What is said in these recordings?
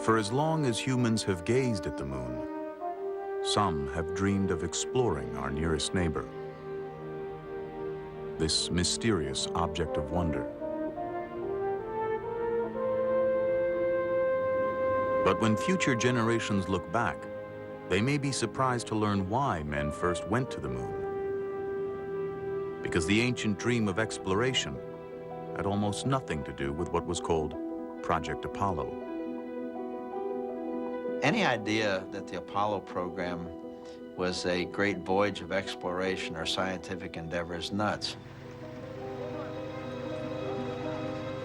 For as long as humans have gazed at the moon, some have dreamed of exploring our nearest neighbor, this mysterious object of wonder. But when future generations look back, they may be surprised to learn why men first went to the moon. Because the ancient dream of exploration had almost nothing to do with what was called Project Apollo. Any idea that the Apollo program was a great voyage of exploration or scientific endeavor is nuts.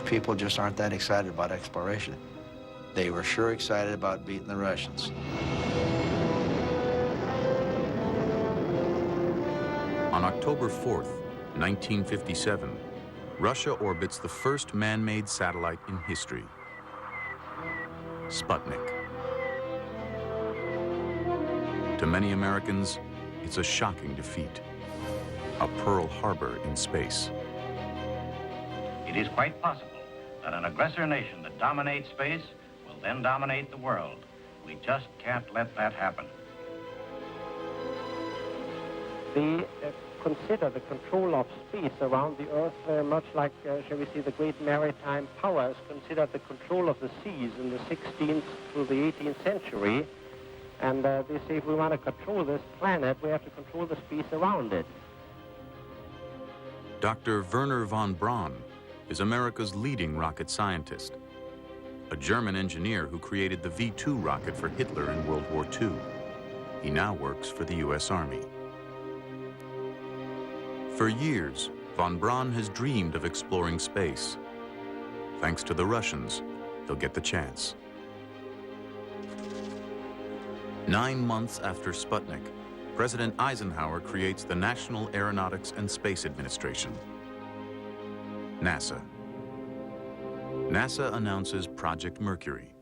People just aren't that excited about exploration. They were sure excited about beating the Russians. On October 4th, 1957, Russia orbits the first man-made satellite in history, Sputnik. To many Americans, it's a shocking defeat, a Pearl Harbor in space. It is quite possible that an aggressor nation that dominates space will then dominate the world. We just can't let that happen. They consider the control of space around the Earth very much like, shall we say, the great maritime powers considered the control of the seas in the 16th through the 18th century. And they say if we want to control this planet, we have to control the space around it. Dr. Wernher von Braun is America's leading rocket scientist, a German engineer who created the V-2 rocket for Hitler in World War II. He now works for the U.S. Army. For years, von Braun has dreamed of exploring space. Thanks to the Russians, he'll get the chance. 9 months after Sputnik, President Eisenhower creates the National Aeronautics and Space Administration, NASA. NASA announces Project Mercury,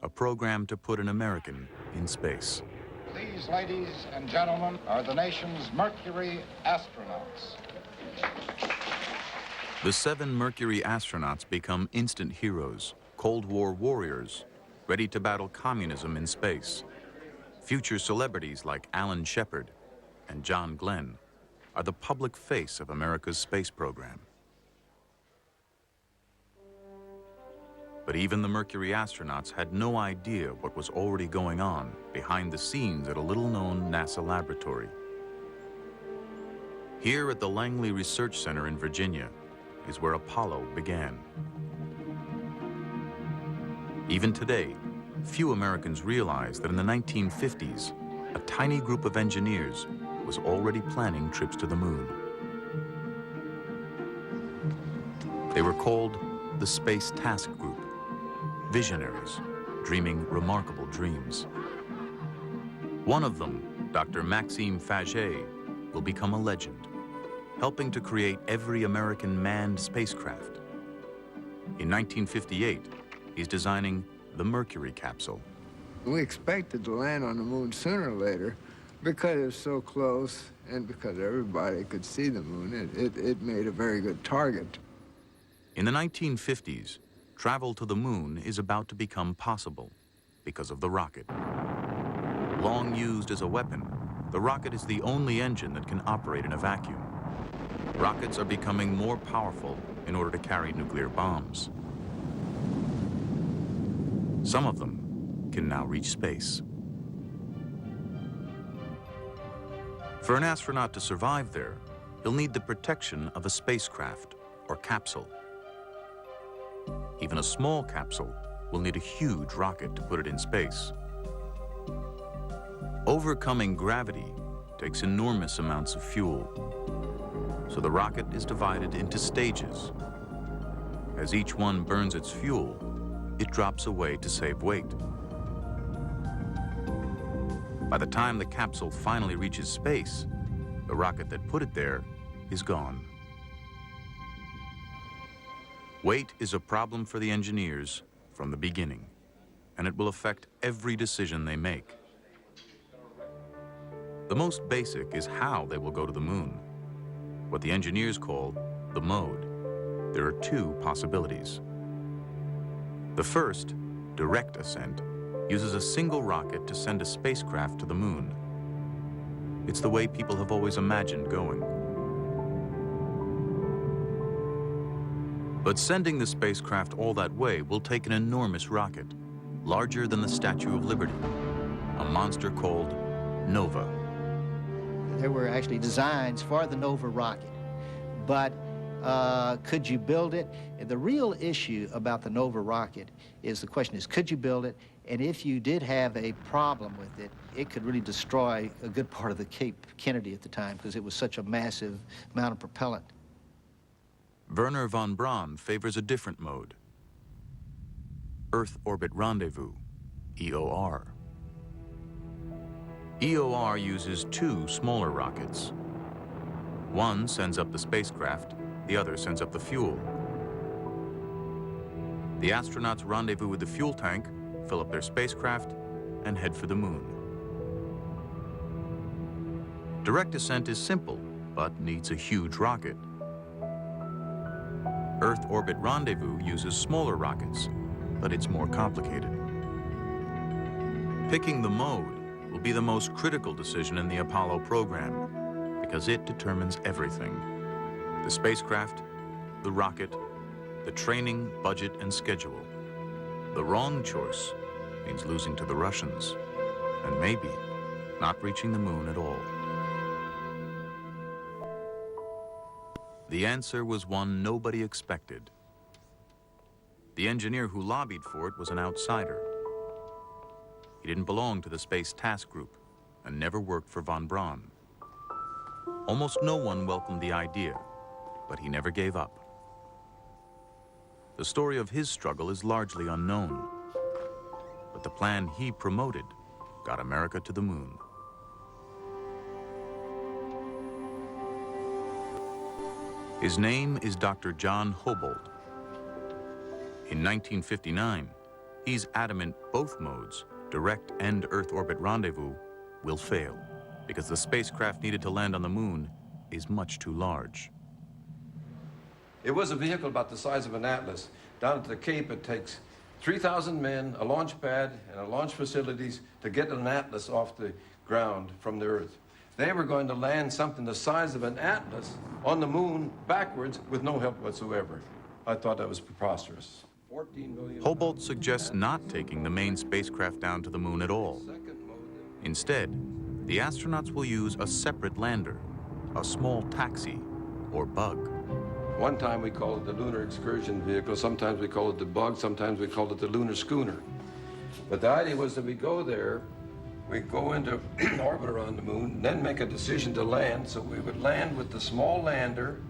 a program to put an American in space. These, ladies and gentlemen, are the nation's Mercury astronauts. The 7 Mercury astronauts become instant heroes, Cold War warriors, ready to battle communism in space. Future celebrities like Alan Shepard and John Glenn are the public face of America's space program. But even the Mercury astronauts had no idea what was already going on behind the scenes at a little-known NASA laboratory. Here at the Langley Research Center in Virginia is where Apollo began. Even today, few Americans realize that in the 1950s, a tiny group of engineers was already planning trips to the moon. They were called the Space Task Group, visionaries dreaming remarkable dreams. One of them, Dr. Maxime Faget, will become a legend, helping to create every American manned spacecraft. In 1958, he's designing the Mercury capsule. We expected to land on the moon sooner or later because it was so close and because everybody could see the moon. It made a very good target. In the 1950s, travel to the moon is about to become possible because of the rocket. Long used as a weapon, the rocket is the only engine that can operate in a vacuum. Rockets are becoming more powerful in order to carry nuclear bombs. Some of them can now reach space. For an astronaut to survive there, he'll need the protection of a spacecraft or capsule. Even a small capsule will need a huge rocket to put it in space. Overcoming gravity takes enormous amounts of fuel, so the rocket is divided into stages. As each one burns its fuel, it drops away to save weight. By the time the capsule finally reaches space, the rocket that put it there is gone. Weight is a problem for the engineers from the beginning, and it will affect every decision they make. The most basic is how they will go to the moon, what the engineers call the mode. There are 2 possibilities. The first, direct ascent, uses a single rocket to send a spacecraft to the moon. It's the way people have always imagined going. But sending the spacecraft all that way will take an enormous rocket, larger than the Statue of Liberty, a monster called Nova. There were actually designs for the Nova rocket, but could you build it? The real issue about the Nova rocket is the question is, could you build it? And if you did have a problem with it, it could really destroy a good part of the Cape Kennedy at the time because it was such a massive amount of propellant. Wernher von Braun favors a different mode, Earth Orbit Rendezvous, EOR. EOR uses two smaller rockets. One sends up the spacecraft, the other sends up the fuel. The astronauts rendezvous with the fuel tank, fill up their spacecraft, and head for the moon. Direct descent is simple, but needs a huge rocket. Earth Orbit Rendezvous uses smaller rockets, but it's more complicated. Picking the mode will be the most critical decision in the Apollo program because it determines everything. The spacecraft, the rocket, the training, budget, and schedule. The wrong choice means losing to the Russians, and maybe not reaching the moon at all. The answer was one nobody expected. The engineer who lobbied for it was an outsider. He didn't belong to the Space Task Group and never worked for von Braun. Almost no one welcomed the idea, but he never gave up. The story of his struggle is largely unknown, but the plan he promoted got America to the moon. His name is Dr. John Hobolt. In 1959, he's adamant both modes, direct and Earth Orbit Rendezvous, will fail because the spacecraft needed to land on the moon is much too large. It was a vehicle about the size of an Atlas. Down at the Cape, it takes 3,000 men, a launch pad, and a launch facilities to get an Atlas off the ground from the Earth. They were going to land something the size of an Atlas on the moon backwards with no help whatsoever. I thought that was preposterous. 14 million. Hobolt suggests not taking the main spacecraft down to the moon at all. Instead, the astronauts will use a separate lander, a small taxi or bug. One time we called it the Lunar Excursion Vehicle, sometimes we called it the bug, sometimes we called it the Lunar Schooner. But the idea was that we go there, we go into orbit around the moon, then make a decision to land, so we would land with the small lander,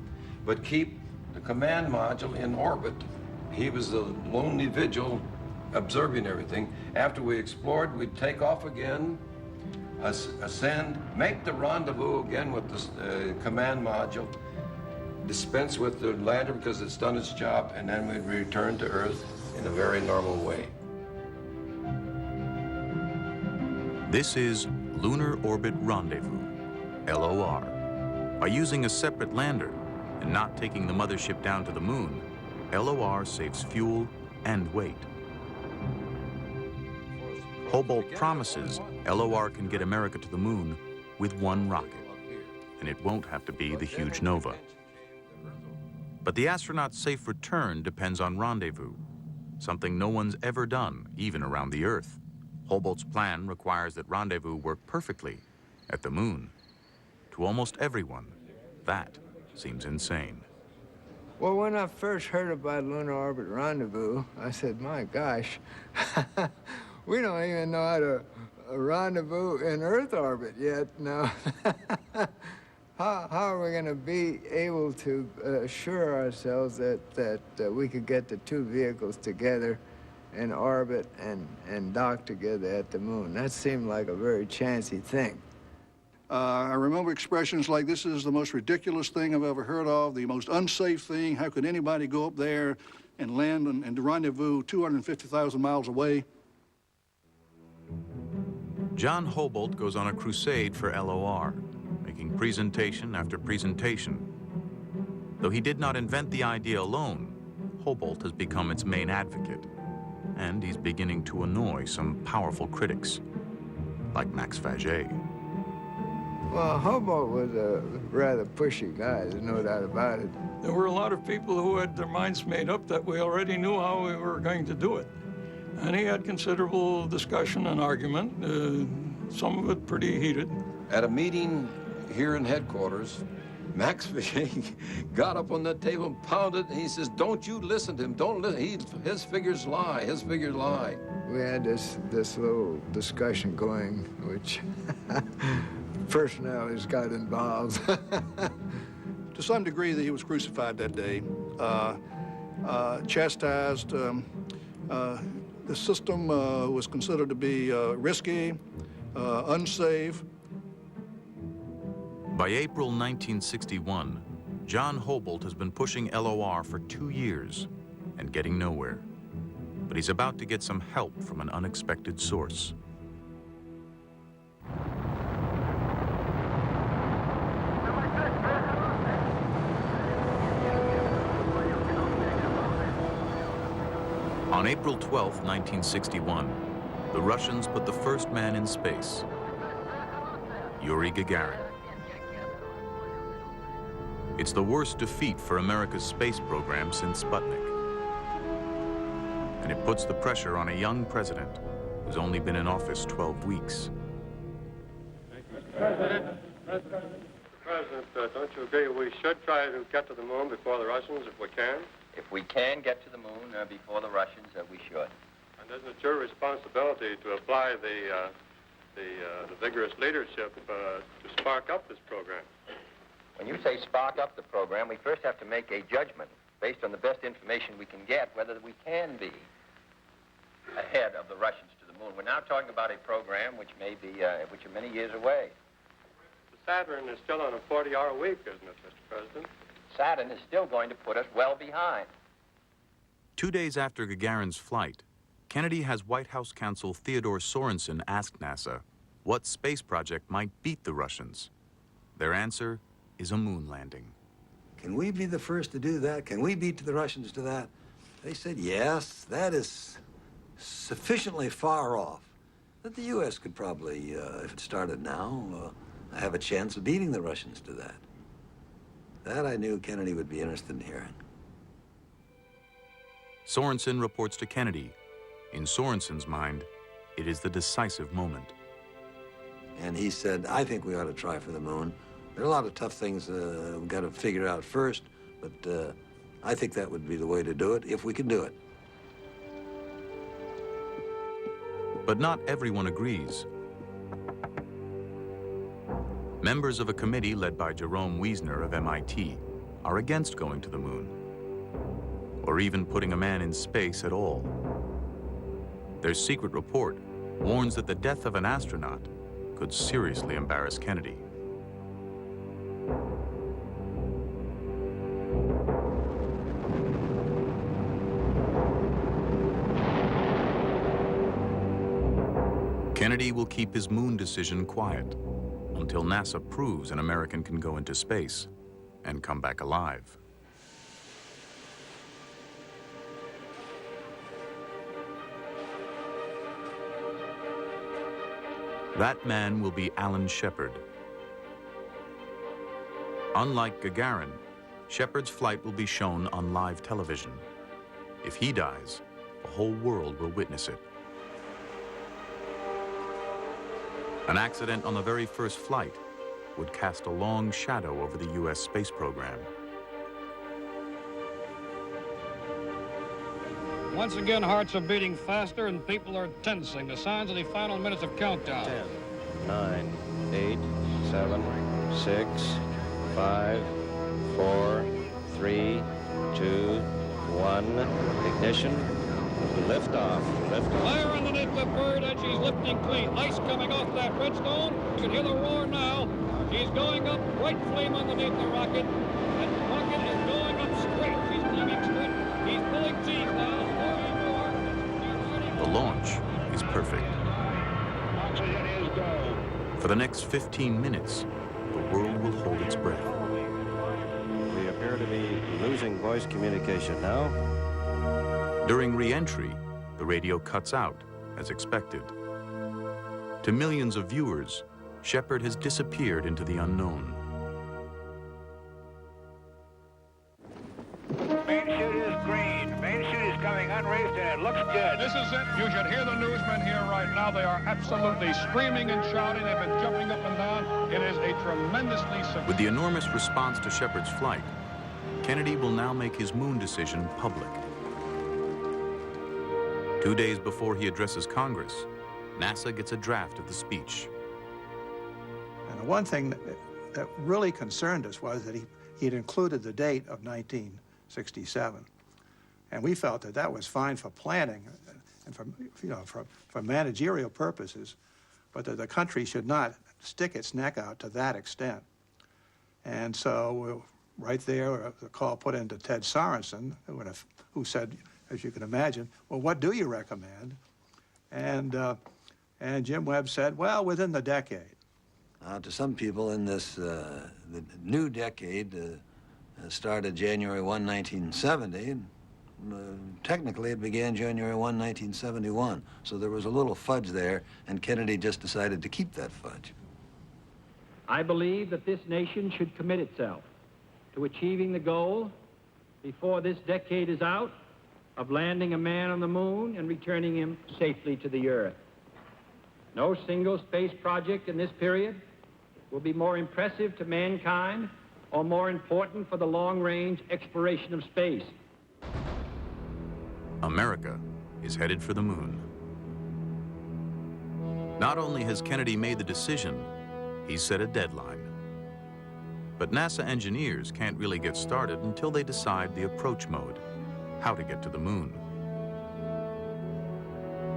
but keep the command module in orbit. He was the lonely vigil observing everything. After we explored, we'd take off again, ascend, make the rendezvous again with the command module, dispense with the lander because it's done its job, and then we'd return to Earth in a very normal way. This is Lunar Orbit Rendezvous, LOR. By using a separate lander and not taking the mothership down to the moon, LOR saves fuel and weight. Hobolt promises LOR can get America to the moon with one rocket, and it won't have to be the huge Nova. But the astronauts' safe return depends on rendezvous, something no one's ever done, even around the Earth. Hobolt's plan requires that rendezvous work perfectly at the moon. To almost everyone, that seems insane. Well, when I first heard about Lunar Orbit Rendezvous, I said, my gosh, we don't even know how to rendezvous in Earth orbit yet now. How are we going to be able to assure ourselves that we could get the two vehicles together in orbit and dock together at the moon? That seemed like a very chancy thing. I remember expressions like, this is the most ridiculous thing I've ever heard of, the most unsafe thing. How could anybody go up there and land and rendezvous 250,000 miles away? John Hobolt goes on a crusade for LOR, making presentation after presentation. Though he did not invent the idea alone, Hobolt has become its main advocate. and he's beginning to annoy some powerful critics, like Max Faget. Well, Hobart was a rather pushy guy, there's no doubt about it. There were a lot of people who had their minds made up that we already knew how we were going to do it. And he had considerable discussion and argument, some of it pretty heated. At a meeting here in headquarters, Max Faget got up on that table and pounded, and he says, "Don't you listen to him, don't listen, his figures lie, his figures lie." We had this little discussion going, which personalities got involved. To some degree, that he was crucified that day, chastised. The system was considered to be risky, unsafe. By April 1961, John Hobart has been pushing LOR for 2 years and getting nowhere. But he's about to get some help from an unexpected source. On April 12, 1961, the Russians put the first man in space, Yuri Gagarin. It's the worst defeat for America's space program since Sputnik. And it puts the pressure on a young president who's only been in office 12 weeks. President, don't you agree we should try to get to the moon before the Russians if we can? If we can get to the moon before the Russians, we should. And isn't it your responsibility to apply the vigorous leadership to spark up this program? When you say spark up the program, we first have to make a judgment based on the best information we can get whether we can be ahead of the Russians to the moon. We're now talking about a program which may be, which are many years away. The Saturn is still on a 40-hour week, isn't it, Mr. President? Saturn is still going to put us well behind. 2 days after Gagarin's flight, Kennedy has White House counsel Theodore Sorensen ask NASA what space project might beat the Russians. Their answer is a moon landing. Can we be the first to do that? Can we beat the Russians to that? They said, yes, that is sufficiently far off that the U.S. could probably, if it started now, have a chance of beating the Russians to that. That I knew Kennedy would be interested in hearing. Sorensen reports to Kennedy. In Sorensen's mind, it is the decisive moment. And he said, I think we ought to try for the moon. There are a lot of tough things we've got to figure out first, but I think that would be the way to do it, if we can do it. But not everyone agrees. Members of a committee led by Jerome Wiesner of MIT are against going to the moon, or even putting a man in space at all. Their secret report warns that the death of an astronaut could seriously embarrass Kennedy. Kennedy will keep his moon decision quiet until NASA proves an American can go into space and come back alive. That man will be Alan Shepard. Unlike Gagarin, Shepard's flight will be shown on live television. If he dies, the whole world will witness it. An accident on the very first flight would cast a long shadow over the U.S. space program. Once again, hearts are beating faster and people are tensing. The signs of the final minutes of countdown. 10, 9, 8, 7, 6, 5, 4, 3, 2, 1. Ignition. Lift off. Lift off. Fire underneath the bird, and she's lifting clean. Ice coming off that redstone. You can hear the roar now. She's going up, bright flame underneath the rocket. That rocket is going up straight. She's climbing straight. He's pulling teeth now. The launch is perfect. For the next 15 minutes, the world will hold its breath. We appear to be losing voice communication now. During re-entry, the radio cuts out, as expected. To millions of viewers, Shepard has disappeared into the unknown. Main chute is green. Main chute is coming unreefed, and it looks good. This is it. You should hear the newsmen here right now. They are absolutely screaming and shouting. They've been jumping up and down. It is a tremendously successful. With the enormous response to Shepard's flight, Kennedy will now make his moon decision public. 2 days before he addresses Congress, NASA gets a draft of the speech. And the one thing that really concerned us was that he had included the date of 1967. And we felt that that was fine for planning and for managerial purposes, but that the country should not stick its neck out to that extent. And so right there, the call put into Ted Sorensen, who said, as you can imagine, well, what do you recommend? And Jim Webb said, well, within the decade. To some people in this the new decade started January 1, 1970. Technically, it began January 1, 1971. So there was a little fudge there, and Kennedy just decided to keep that fudge. I believe that this nation should commit itself to achieving the goal before this decade is out of landing a man on the moon and returning him safely to the Earth. No single space project in this period will be more impressive to mankind or more important for the long-range exploration of space. America is headed for the moon. Not only has Kennedy made the decision, he's set a deadline. But NASA engineers can't really get started until they decide the approach mode, how to get to the moon.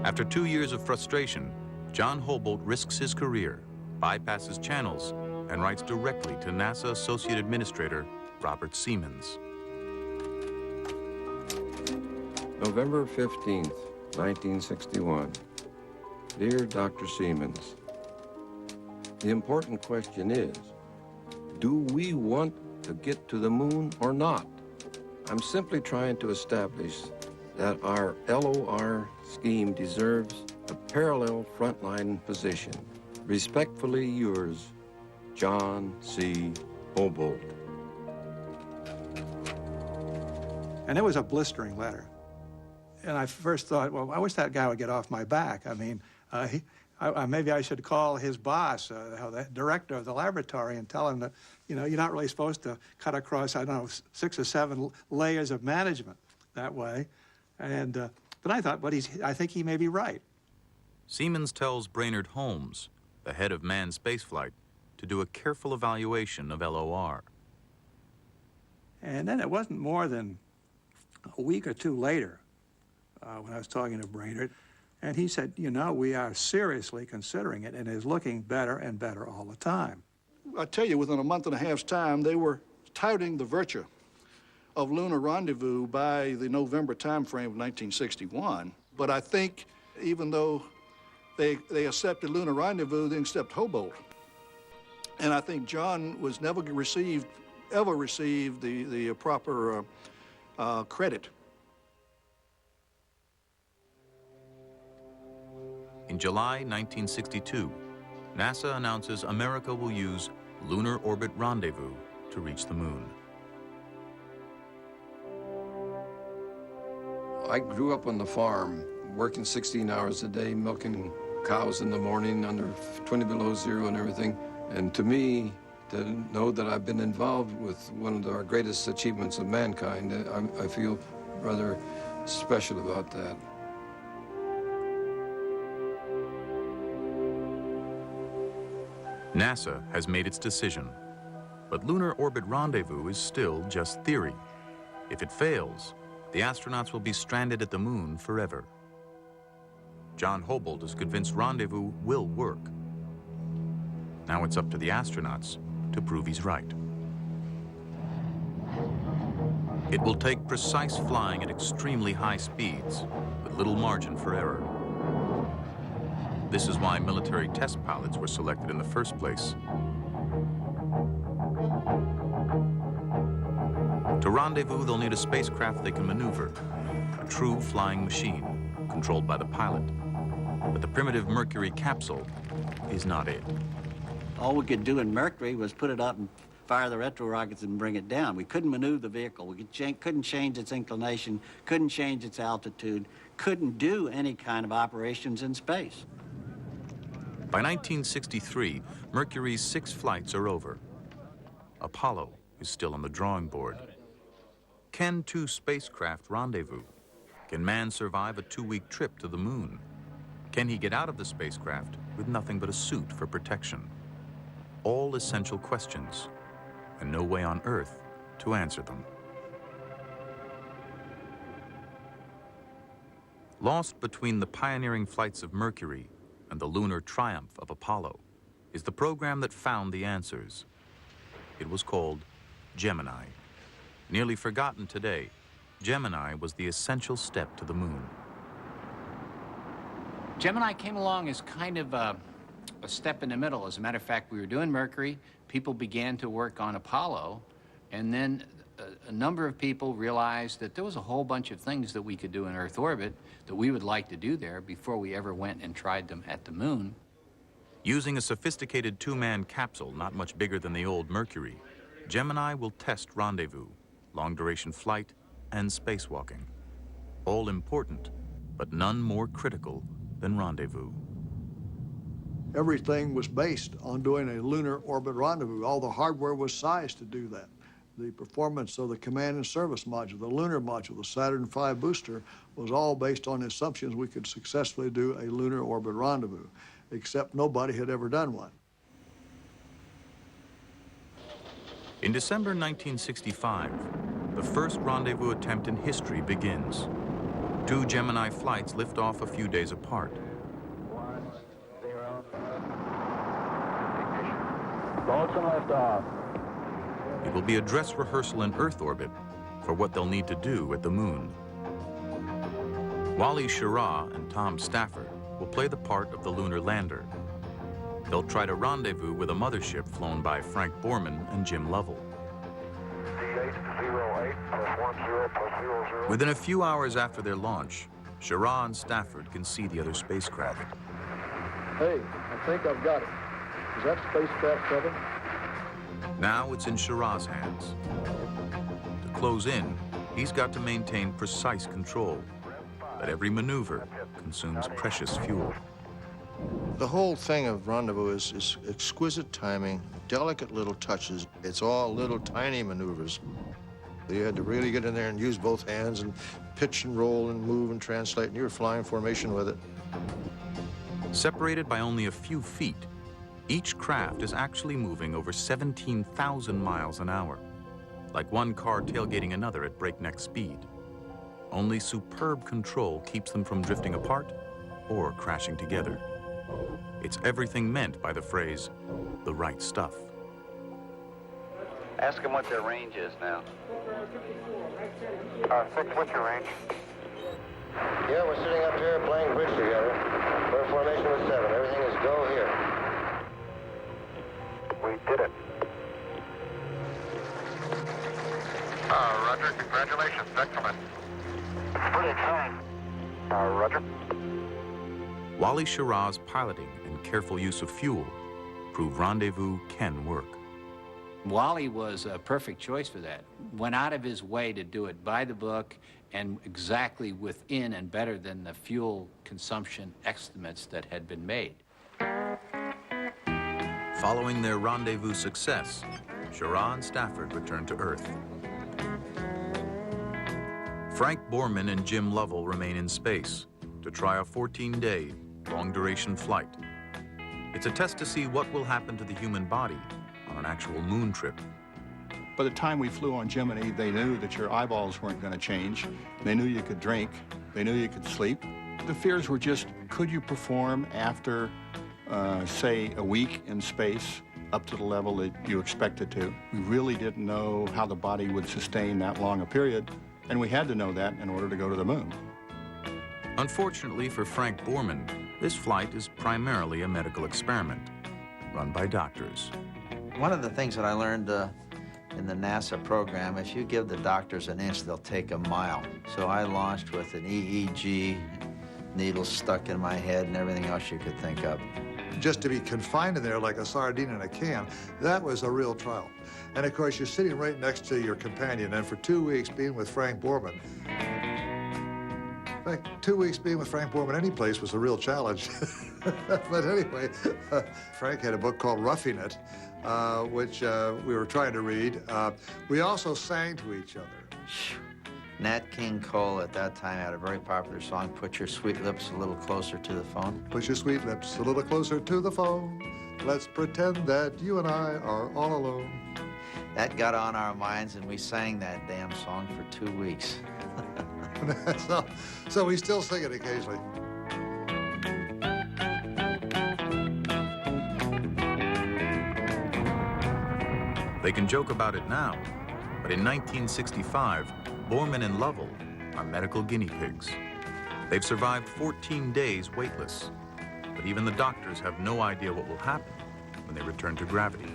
After 2 years of frustration, John Hobolt risks his career, bypasses channels, and writes directly to NASA Associate Administrator Robert Siemens. November 15th, 1961. Dear Dr. Siemens, the important question is, do we want to get to the moon or not? I'm simply trying to establish that our LOR scheme deserves a parallel frontline position. Respectfully yours, John C. Hobolt. And it was a blistering letter. And I first thought, well, I wish that guy would get off my back. I mean, maybe I should call his boss, the director of the laboratory, and tell him that, you're not really supposed to cut across, 6 or 7 layers of management that way. And, but I thought, I think he may be right. Siemens tells Brainerd Holmes, the head of manned spaceflight, to do a careful evaluation of LOR. And then it wasn't more than a week or 2 later when I was talking to Brainerd, and he said, we are seriously considering it, and it is looking better and better all the time. I tell you, within a month and a half's time, they were touting the virtue of lunar rendezvous by the November timeframe of 1961. But I think even though they accepted lunar rendezvous, they accepted Hobolt. And I think John was never received the proper credit. In July 1962, NASA announces America will use Lunar Orbit Rendezvous to reach the moon. I grew up on the farm, working 16 hours a day, milking cows in the morning under 20 below zero and everything. And to me, to know that I've been involved with one of our greatest achievements of mankind, I feel rather special about that. NASA has made its decision, but Lunar Orbit Rendezvous is still just theory. If it fails, the astronauts will be stranded at the moon forever. John Hobolt is convinced Rendezvous will work. Now it's up to the astronauts to prove he's right. It will take precise flying at extremely high speeds, with little margin for error. This is why military test pilots were selected in the first place. To rendezvous, they'll need a spacecraft they can maneuver, a true flying machine. controlled by the pilot. But the primitive Mercury capsule is not it. All we could do in Mercury was put it up and fire the retro rockets and bring it down. We couldn't maneuver the vehicle. We couldn't change its inclination, couldn't change its altitude, couldn't do any kind of operations in space. By 1963, Mercury's 6 flights are over. Apollo is still on the drawing board. Can 2 spacecraft rendezvous? Can man survive a 2-week trip to the moon? Can he get out of the spacecraft with nothing but a suit for protection? All essential questions, and no way on Earth to answer them. Lost between the pioneering flights of Mercury and the lunar triumph of Apollo is the program that found the answers. It was called Gemini. Nearly forgotten today, Gemini was the essential step to the moon. Gemini came along as kind of a step in the middle. As a matter of fact, we were doing Mercury, people began to work on Apollo, and then a number of people realized that there was a whole bunch of things that we could do in Earth orbit that we would like to do there before we ever went and tried them at the moon. Using a sophisticated 2-man capsule not much bigger than the old Mercury, Gemini will test rendezvous, long-duration flight, and spacewalking. All important, but none more critical than rendezvous. Everything was based on doing a lunar orbit rendezvous. All the hardware was sized to do that. The performance of the command and service module, the lunar module, the Saturn V booster was all based on the assumptions we could successfully do a lunar orbit rendezvous, except nobody had ever done one. In December 1965, the first rendezvous attempt in history begins. 2 Gemini flights lift off a few days apart. Bosun liftoff. It will be a dress rehearsal in Earth orbit for what they'll need to do at the moon. Wally Schirra and Tom Stafford will play the part of the lunar lander. They'll try to rendezvous with a mothership flown by Frank Borman and Jim Lovell. Within a few hours after their launch, Schirra and Stafford can see the other spacecraft. Hey, I think I've got it. Is that spacecraft 7? Now it's in Schirra's hands. To close in, he's got to maintain precise control, but every maneuver consumes precious fuel. The whole thing of rendezvous is exquisite timing, delicate little touches. It's all little tiny maneuvers. You had to really get in there and use both hands and pitch and roll and move and translate, and you were flying formation with it. Separated by only a few feet, each craft is actually moving over 17,000 miles an hour, like one car tailgating another at breakneck speed. Only superb control keeps them from drifting apart or crashing together. It's everything meant by the phrase, the right stuff. Ask them what their range is now. 6, what's your range? Yeah, we're sitting up here playing bridge together. We're in formation with 7. Everything is go here. We did it. Roger, congratulations, excellent. Pretty exciting. Roger. Wally Schirra's piloting and careful use of fuel prove rendezvous can work. Wally was a perfect choice for that. Went out of his way to do it by the book and exactly within and better than the fuel consumption estimates that had been made. Following their rendezvous success, Schirra and Stafford returned to Earth. Frank Borman and Jim Lovell remain in space to try a 14-day, long-duration flight. It's a test to see what will happen to the human body on an actual moon trip. By the time we flew on Gemini, they knew that your eyeballs weren't going to change. They knew you could drink. They knew you could sleep. The fears were just, could you perform after, say, a week in space up to the level that you expected to? We really didn't know how the body would sustain that long a period, and we had to know that in order to go to the moon. Unfortunately for Frank Borman, this flight is primarily a medical experiment run by doctors. One of the things that I learned in the NASA program, if you give the doctors an inch, they'll take a mile. So I launched with an EEG, needles stuck in my head and everything else you could think of. Just to be confined in there like a sardine in a can, that was a real trial. And of course, you're sitting right next to your companion, and for 2 weeks being with Frank Borman. In fact, 2 weeks being with Frank Borman any place was a real challenge. But anyway, Frank had a book called Roughing It, which we were trying to read. We also sang to each other. Nat King Cole at that time had a very popular song, Put Your Sweet Lips a Little Closer to the Phone. Put your sweet lips a little closer to the phone. Let's pretend that you and I are all alone. That got on our minds, and we sang that damn song for 2 weeks. So we still sing it occasionally. They can joke about it now, but in 1965, Borman and Lovell are medical guinea pigs. They've survived 14 days weightless, but even the doctors have no idea what will happen when they return to gravity.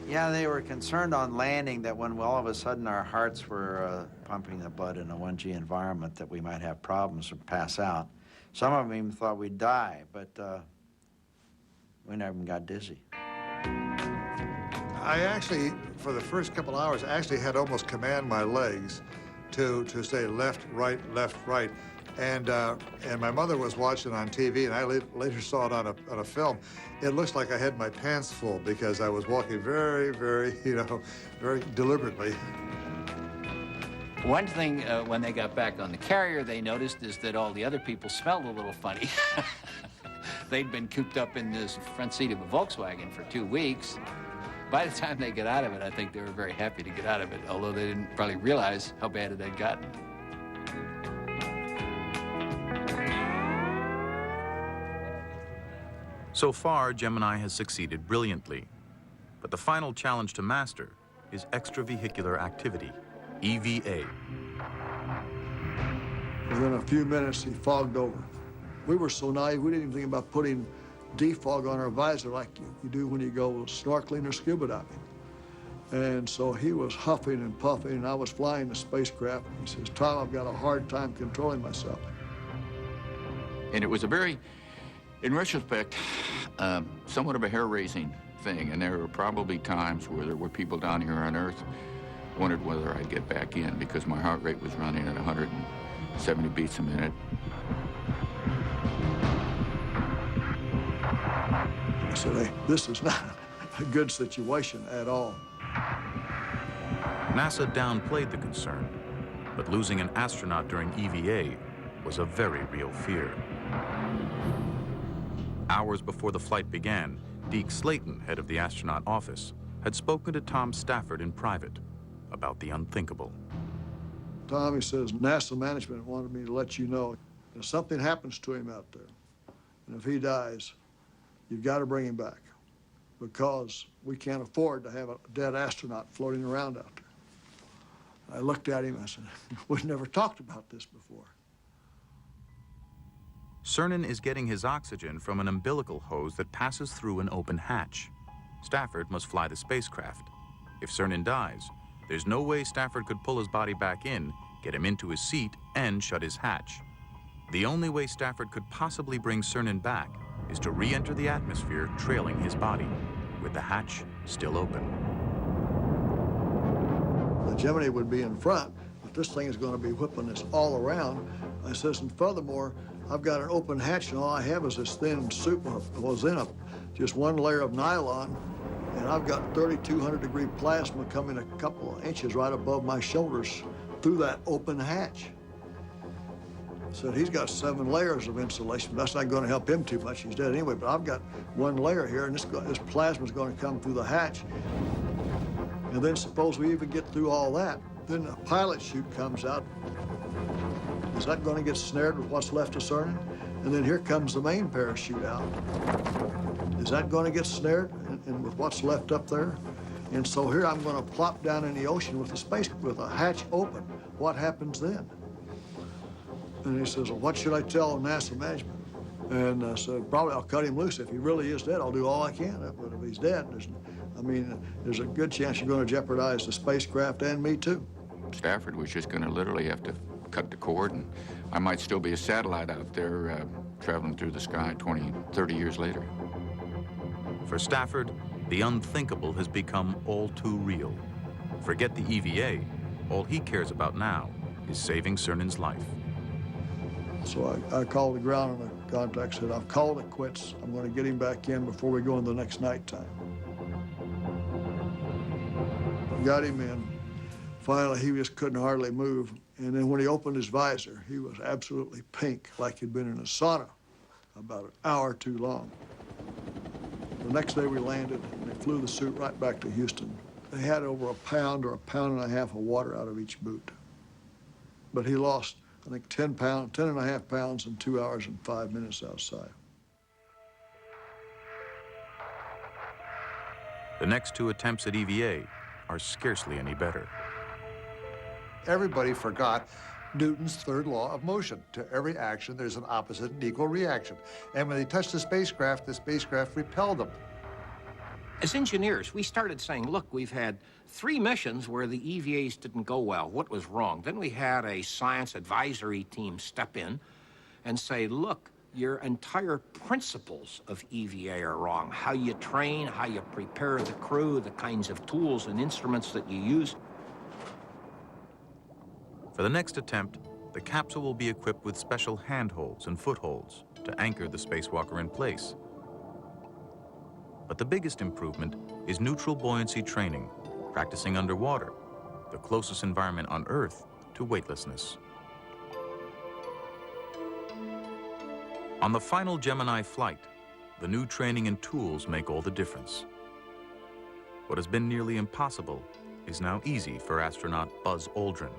Yeah, they were concerned on landing that when all of a sudden our hearts were pumping the blood in a 1G environment that we might have problems or pass out. Some of them even thought we'd die, but we never even got dizzy. I actually, for the first couple hours, actually had to almost command my legs to say left, right, left, right. And my mother was watching on TV, and I later saw it on a film. It looks like I had my pants full because I was walking very, very, very deliberately. One thing when they got back on the carrier they noticed is that all the other people smelled a little funny. They'd been cooped up in this front seat of a Volkswagen for 2 weeks. By the time they got out of it, I think they were very happy to get out of it, although they didn't probably realize how bad it had gotten. So far, Gemini has succeeded brilliantly, but the final challenge to master is extravehicular activity, EVA. Within a few minutes, he fogged over. We were so naive, we didn't even think about putting defog on our visor like you do when you go snorkeling or scuba diving. And so he was huffing and puffing, and I was flying the spacecraft. He says, Tom, I've got a hard time controlling myself. And it was a very, in retrospect, somewhat of a hair-raising thing. And there were probably times where there were people down here on Earth wondered whether I'd get back in because my heart rate was running at 170 beats a minute. I said, hey, this is not a good situation at all. NASA downplayed the concern, but losing an astronaut during EVA was a very real fear. Hours before the flight began, Deke Slayton, head of the astronaut office, had spoken to Tom Stafford in private about the unthinkable. Tom, he says, NASA management wanted me to let you know if something happens to him out there, and if he dies, you've got to bring him back because we can't afford to have a dead astronaut floating around out there. I looked at him, I said, we've never talked about this before. Cernan is getting his oxygen from an umbilical hose that passes through an open hatch. Stafford must fly the spacecraft. If Cernan dies, there's no way Stafford could pull his body back in, get him into his seat, and shut his hatch. The only way Stafford could possibly bring Cernan back is to re-enter the atmosphere trailing his body, with the hatch still open. The Gemini would be in front, but this thing is going to be whipping us all around. I says, and furthermore, I've got an open hatch, and all I have is this thin suit was in just one layer of nylon, and I've got 3,200-degree plasma coming a couple of inches right above my shoulders through that open hatch. Said he's got 7 layers of insulation. That's not going to help him too much. He's dead anyway, but I've got 1 layer here, and this plasma is going to come through the hatch. And then suppose we even get through all that, then a pilot chute comes out. Is that going to get snared with what's left of Cernan? And then here comes the main parachute out. Is that going to get snared and with what's left up there? And so here I'm going to plop down in the ocean with a hatch open. What happens then? And he says, well, what should I tell NASA management? And I said, probably I'll cut him loose. If he really is dead, I'll do all I can. But if he's dead, there's a good chance you're going to jeopardize the spacecraft and me too. Stafford was just going to literally have to cut the cord, and I might still be a satellite out there traveling through the sky 20, 30 years later. For Stafford, the unthinkable has become all too real. Forget the EVA. All he cares about now is saving Cernan's life. So I called the ground and the contact said, I've called it quits. I'm going to get him back in before we go in the next nighttime. Got him in. Finally, he just couldn't hardly move. And then when he opened his visor, he was absolutely pink, like he'd been in a sauna about an hour too long. The next day we landed, and they flew the suit right back to Houston. They had over a pound or a pound and a half of water out of each boot. But he lost, I think, 10 and a half pounds in 2 hours and 5 minutes outside. The next two attempts at EVA are scarcely any better. Everybody forgot Newton's third law of motion. To every action, there's an opposite and equal reaction. And when they touched the spacecraft repelled them. As engineers, we started saying, look, we've had 3 missions where the EVAs didn't go well. What was wrong? Then we had a science advisory team step in and say, look, your entire principles of EVA are wrong. How you train, how you prepare the crew, the kinds of tools and instruments that you use. For the next attempt, the capsule will be equipped with special handholds and footholds to anchor the spacewalker in place. But the biggest improvement is neutral buoyancy training, practicing underwater, the closest environment on Earth to weightlessness. On the final Gemini flight, the new training and tools make all the difference. What has been nearly impossible is now easy for astronaut Buzz Aldrin.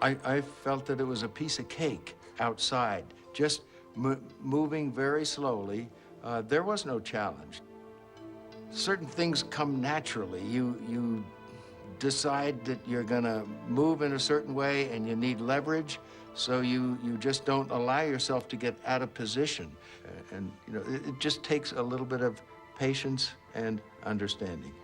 I felt that it was a piece of cake outside, just moving very slowly. There was no challenge. Certain things come naturally. You decide that you're gonna move in a certain way and you need leverage, so you just don't allow yourself to get out of position. And you know, it just takes a little bit of patience and understanding.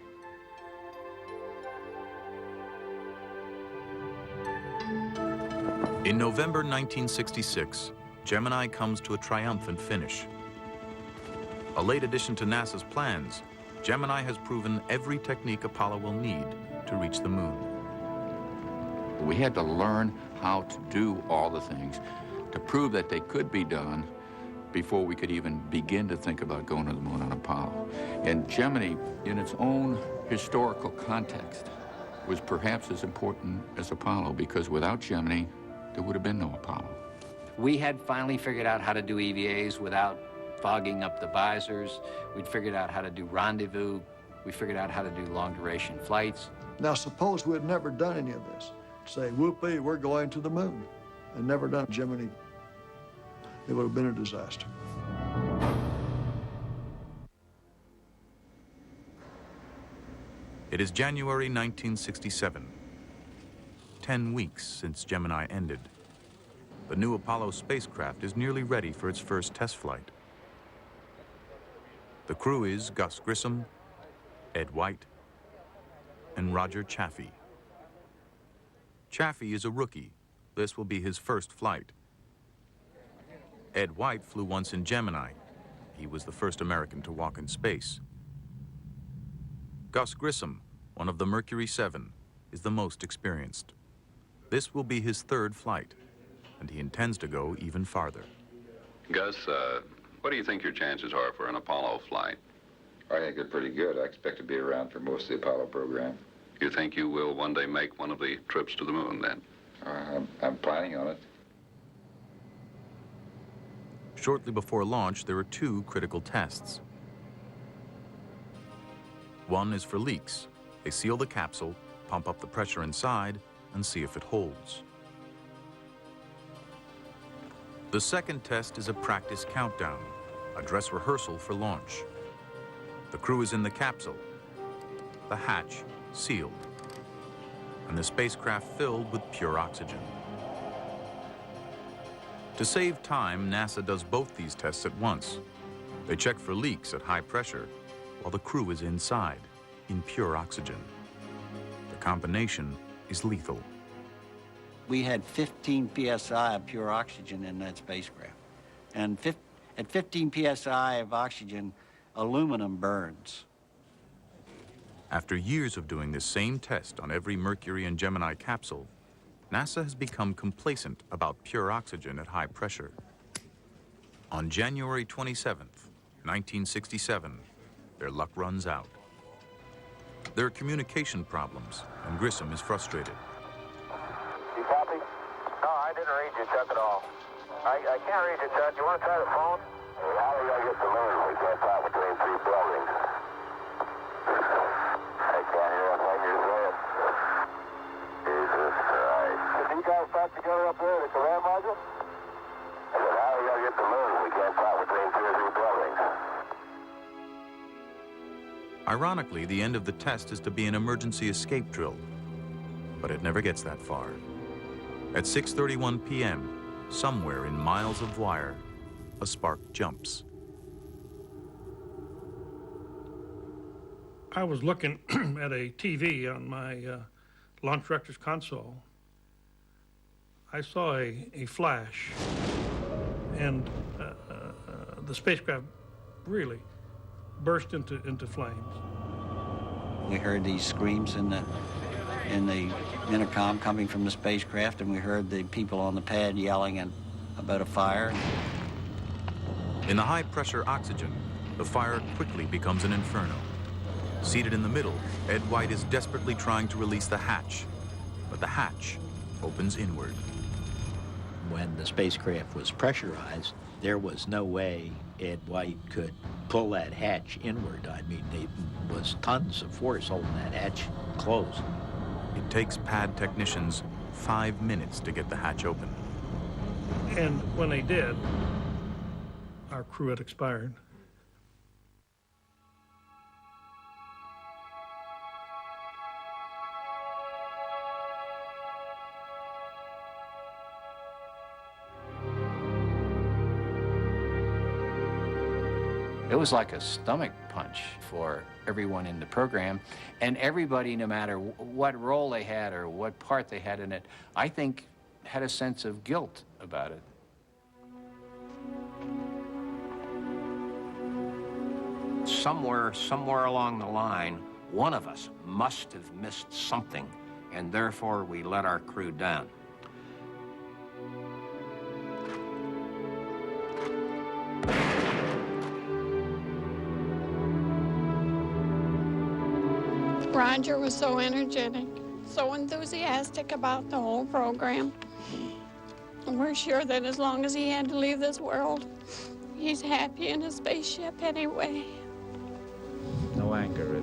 In November 1966, Gemini comes to a triumphant finish. A late addition to NASA's plans, Gemini has proven every technique Apollo will need to reach the moon. We had to learn how to do all the things to prove that they could be done before we could even begin to think about going to the moon on Apollo. And Gemini, in its own historical context, was perhaps as important as Apollo, because without Gemini, there would have been no Apollo. We had finally figured out how to do EVAs without fogging up the visors. We'd figured out how to do rendezvous. We figured out how to do long-duration flights. Now, suppose we had never done any of this. Say, whoopee, we're going to the moon, and never done Gemini. It would have been a disaster. It is January 1967. 10 weeks since Gemini ended. The new Apollo spacecraft is nearly ready for its first test flight. The crew is Gus Grissom, Ed White, and Roger Chaffee. Chaffee is a rookie. This will be his first flight. Ed White flew once in Gemini. He was the first American to walk in space. Gus Grissom, one of the Mercury 7, is the most experienced. This will be his third flight, and he intends to go even farther. Gus, what do you think your chances are for an Apollo flight? I think they're pretty good. I expect to be around for most of the Apollo program. You think you will one day make one of the trips to the moon, then? I'm planning on it. Shortly before launch, there are 2 critical tests. One is for leaks. They seal the capsule, pump up the pressure inside, and see if it holds. The second test is a practice countdown, a dress rehearsal for launch. The crew is in the capsule, the hatch sealed, and the spacecraft filled with pure oxygen. To save time, NASA does both these tests at once. They check for leaks at high pressure while the crew is inside, in pure oxygen. The combination is lethal. We had 15 psi of pure oxygen in that spacecraft. And at 15 psi of oxygen, aluminum burns. After years of doing this same test on every Mercury and Gemini capsule, NASA has become complacent about pure oxygen at high pressure. On January 27th, 1967, their luck runs out. There are communication problems, and Grissom is frustrated. You copy? No, I didn't read you, Chuck, at all. I can't read you, Chuck. You want to try the phone? How do I get the moon? We can't talk between three buildings. I can't hear a thing you're saying. Jesus Christ. Did you guys talk together up there at the command module? I said, how do I get the moon? We can't talk between two or three buildings. Ironically, the end of the test is to be an emergency escape drill, but it never gets that far. At 6:31 p.m., somewhere in miles of wire, a spark jumps. I was looking at a TV on my launch director's console. I saw a flash, and the spacecraft really burst into flames. We heard these screams in the intercom coming from the spacecraft, and we heard the people on the pad yelling about a fire. In the high-pressure oxygen, the fire quickly becomes an inferno. Seated in the middle, Ed White is desperately trying to release the hatch, but the hatch opens inward. When the spacecraft was pressurized, there was no way Ed White could pull that hatch inward. I mean, there was tons of force holding that hatch closed. It takes pad technicians 5 minutes to get the hatch open. And when they did, our crew had expired. It was like a stomach punch for everyone in the program, and everybody, no matter what role they had or what part they had in it, I think had a sense of guilt about it. Somewhere along the line, one of us must have missed something, and therefore we let our crew down. Roger was so energetic, so enthusiastic about the whole program. And we're sure that as long as he had to leave this world, he's happy in his spaceship anyway. No anger at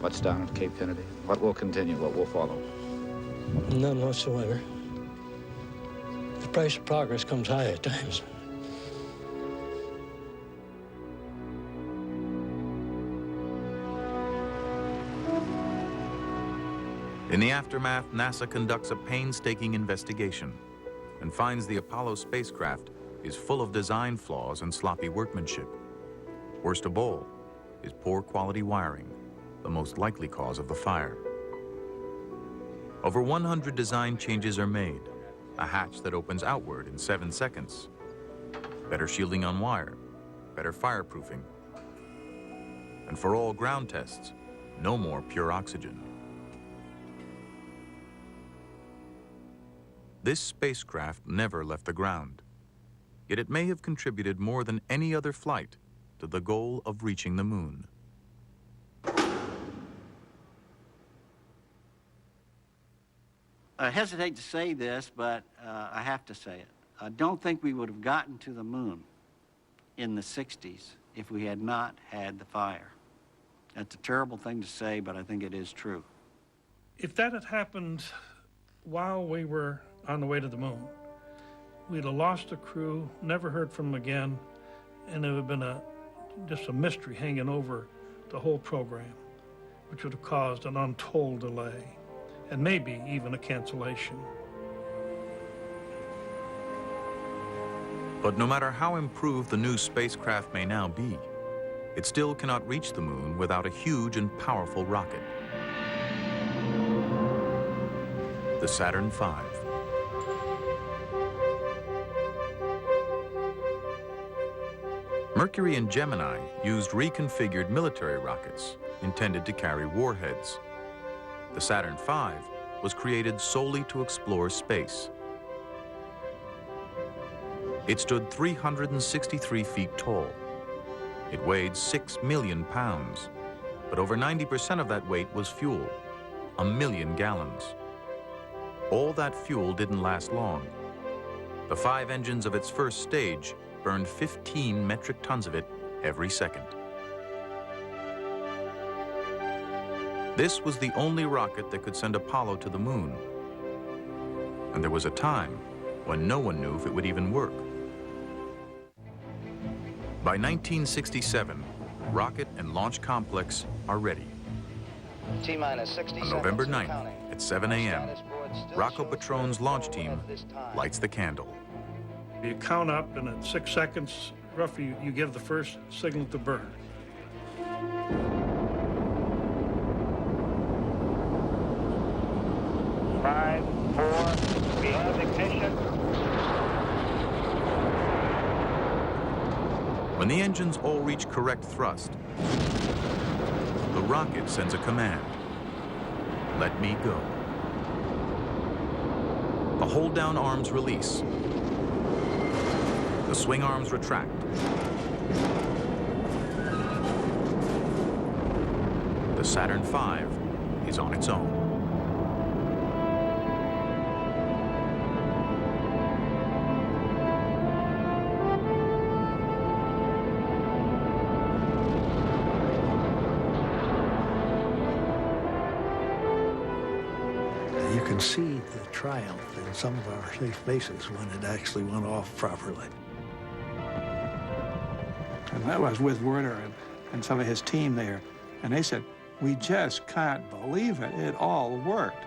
what's down at Cape Kennedy? What will continue? What will follow? None whatsoever. The price of progress comes high at times. In the aftermath, NASA conducts a painstaking investigation and finds the Apollo spacecraft is full of design flaws and sloppy workmanship. Worst of all is poor quality wiring, the most likely cause of the fire. Over 100 design changes are made. A hatch that opens outward in 7 seconds. Better shielding on wire, better fireproofing. And for all ground tests, no more pure oxygen. This spacecraft never left the ground, yet it may have contributed more than any other flight to the goal of reaching the moon. I hesitate to say this, but I have to say it. I don't think we would have gotten to the moon in the 60s if we had not had the fire. That's a terrible thing to say, but I think it is true. If that had happened while we were on the way to the moon, we'd have lost the crew, never heard from them again, and it would have been just a mystery hanging over the whole program, which would have caused an untold delay, and maybe even a cancellation. But no matter how improved the new spacecraft may now be, it still cannot reach the moon without a huge and powerful rocket. The Saturn V. Mercury and Gemini used reconfigured military rockets intended to carry warheads. The Saturn V was created solely to explore space. It stood 363 feet tall. It weighed 6 million pounds, but over 90% of that weight was fuel, 1 million gallons. All that fuel didn't last long. The 5 engines of its first stage burned 15 metric tons of it every second. This was the only rocket that could send Apollo to the moon. And there was a time when no one knew if it would even work. By 1967, rocket and launch complex are ready. T-minus 60 On November 9th at 7 a.m., Rocco Petrone's launch team lights the candle. You count up, and at 6 seconds, roughly, you give the first signal to burn. Five, four, we have ignition. When the engines all reach correct thrust, the rocket sends a command: let me go. The hold-down arms release. The swing arms retract. The Saturn V is on its own. You can see the triumph in some of our safe faces when it actually went off properly. And I was with Werner and some of his team there, and they said, we just can't believe it. It all worked.